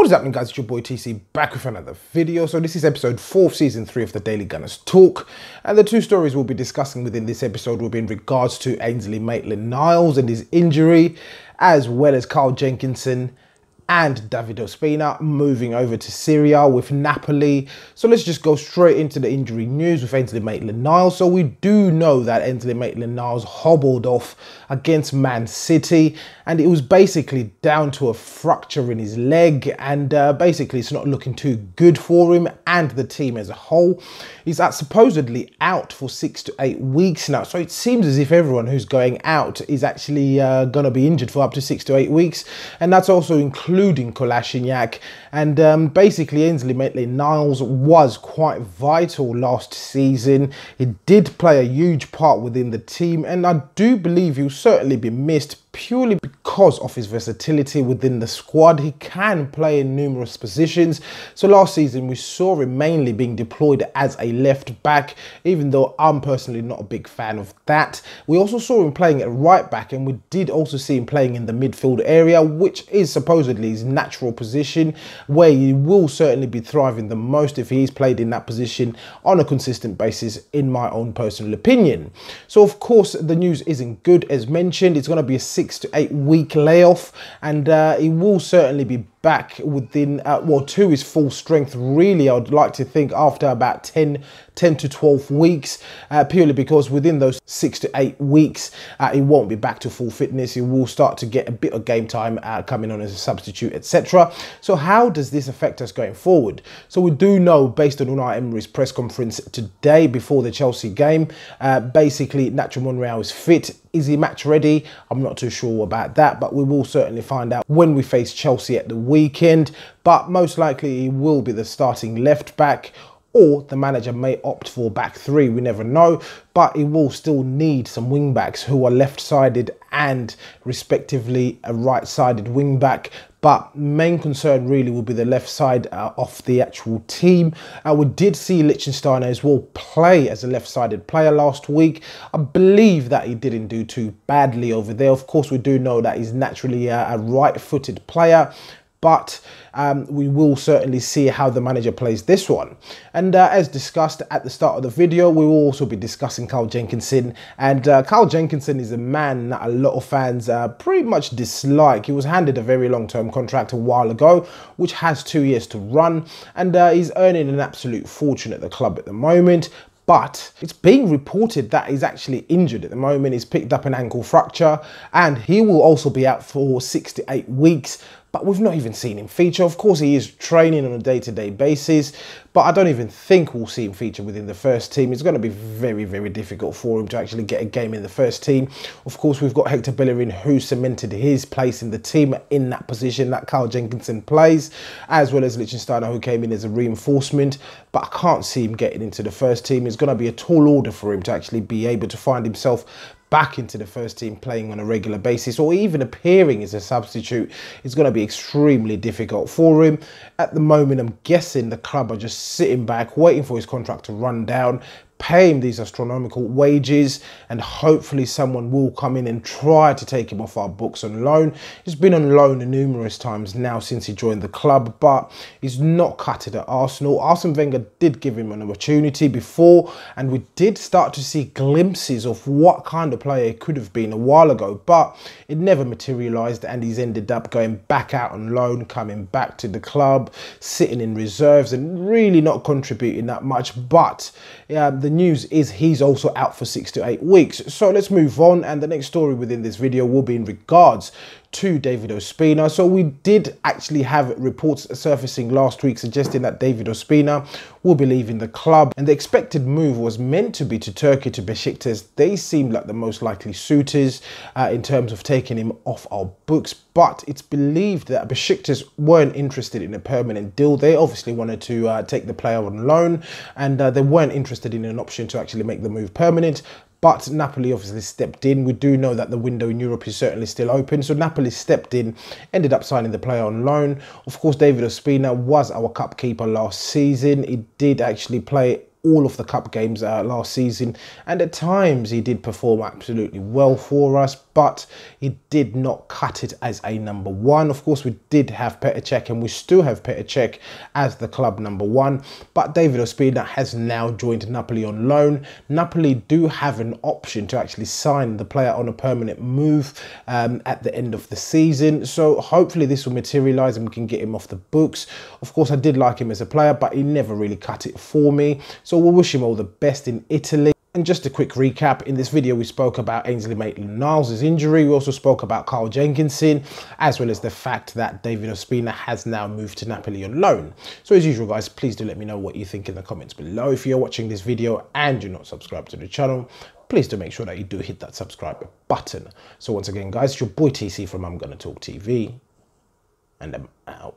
What is happening, guys? It's your boy TC back with another video. So this is episode 4 of season 3 of the Daily Gunners Talk, and the two stories we'll be discussing within this episode will be in regards to Ainsley Maitland-Niles and his injury, as well as Carl Jenkinson and David Ospina moving over to Syria with Napoli. So let's just go straight into the injury news with Ainsley Maitland-Niles. So we do know that Ainsley Maitland-Niles hobbled off against Man City, and it was basically down to a fracture in his leg, and basically it's not looking too good for him and the team as a whole. He's supposedly out for 6 to 8 weeks now, so it seems as if everyone who's going out is actually going to be injured for up to 6 to 8 weeks, and that's also including Kolasinac. And basically Ainsley Maitland-Niles was quite vital last season. He did play a huge part within the team, and I do believe he'll certainly be missed purely because of his versatility within the squad. He can play in numerous positions. So last season we saw him mainly being deployed as a left back, even though I'm personally not a big fan of that. We also saw him playing at right back, and we did also see him playing in the midfield area, which is supposedly his natural position, where he will certainly be thriving the most if he's played in that position on a consistent basis, in my own personal opinion. So of course the news isn't good. As mentioned, it's going to be a 6 to 8 week layoff, and he will certainly be back within to his full strength, really. I would like to think after about 10 to 12 weeks, purely because within those 6 to 8 weeks he won't be back to full fitness. He will start to get a bit of game time coming on as a substitute, etc. So how does this affect us going forward? So we do know, based on Unai Emery's press conference today before the Chelsea game, basically Nacho Monreal is fit. Is he match ready? I'm not too sure about that, but we will certainly find out when we face Chelsea at the weekend. But most likely he will be the starting left back, or the manager may opt for back three. We never know, but he will still need some wing backs who are left-sided and respectively a right-sided wing back. But main concern really will be the left side of the actual team. We did see Lichtsteiner as well play as a left-sided player last week. I believe that he didn't do too badly over there. Of course, we do know that he's naturally a right-footed player, but we will certainly see how the manager plays this one. And as discussed at the start of the video, we will also be discussing Carl Jenkinson. And Carl Jenkinson is a man that a lot of fans pretty much dislike. He was handed a very long-term contract a while ago, which has 2 years to run, and he's earning an absolute fortune at the club at the moment. But it's being reported that he's actually injured at the moment. He's picked up an ankle fracture, and he will also be out for 6 to 8 weeks. But we've not even seen him feature. Of course, he is training on a day-to-day basis, but I don't even think we'll see him feature within the first team. It's going to be very, very difficult for him to actually get a game in the first team. Of course, we've got Hector Bellerin, who cemented his place in the team in that position that Carl Jenkinson plays, as well as Lichtsteiner, who came in as a reinforcement. But I can't see him getting into the first team. It's going to be a tall order for him to actually be able to find himself back into the first team playing on a regular basis, or even appearing as a substitute. It's going to be extremely difficult for him. At the moment, I'm guessing the club are just sitting back, waiting for his contract to run down, pay him these astronomical wages, and hopefully someone will come in and try to take him off our books on loan. He's been on loan numerous times now since he joined the club, but he's not cut it at Arsenal. Arsene Wenger did give him an opportunity before, and we did start to see glimpses of what kind of player he could have been a while ago, but it never materialised, and he's ended up going back out on loan, coming back to the club, sitting in reserves and really not contributing that much. But the news is he's also out for 6 to 8 weeks. So let's move on, and the next story within this video will be in regards to David Ospina. So we did actually have reports surfacing last week suggesting that David Ospina will be leaving the club, and the expected move was meant to be to Turkey, to Besiktas. They seemed like the most likely suitors in terms of taking him off our books, but it's believed that Besiktas weren't interested in a permanent deal. They obviously wanted to take the player on loan, and they weren't interested in an option to actually make the move permanent. But Napoli obviously stepped in. We do know that the window in Europe is certainly still open. So Napoli stepped in, ended up signing the player on loan. Of course, David Ospina was our cup keeper last season. He did actually play all of the cup games last season, and at times he did perform absolutely well for us, but he did not cut it as a number one. Of course, we did have Petr Cech, and we still have Petr Cech as the club number one, but David Ospina has now joined Napoli on loan. Napoli do have an option to actually sign the player on a permanent move at the end of the season, so hopefully this will materialise and we can get him off the books. Of course, I did like him as a player, but he never really cut it for me, so we'll wish him all the best in Italy. And just a quick recap, in this video we spoke about Ainsley Maitland-Niles' injury. We also spoke about Carl Jenkinson, as well as the fact that David Ospina has now moved to Napoli on loan. So as usual guys, please do let me know what you think in the comments below. If you're watching this video and you're not subscribed to the channel, please do make sure that you do hit that subscribe button. So once again guys, it's your boy TC from I'm Gonna Talk TV, and I'm out.